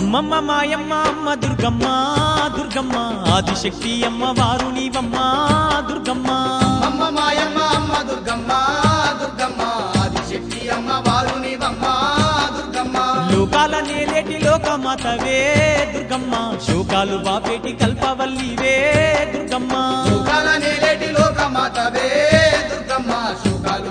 అమ్మమ్మ మాయమ్మ అమ్మ దుర్గమ్మ దుర్గమ్మ ఆదిశక్తి అమ్మ వారు నీవమ్మ దుర్గమ్మ అమ్మ మాయమ్మ అమ్మ దుర్గమ్మ దుర్గమ్మ ఆదిశక్తి అమ్మ వారు నీవమ్మ దుర్గమ్మ లోకాల నేలేటి లోకమాతవే దుర్గమ్మ శోకాలు బాపేటి కల్పవల్లివే దుర్గమ్మ లోకాల నేలేటి లోకమాతవే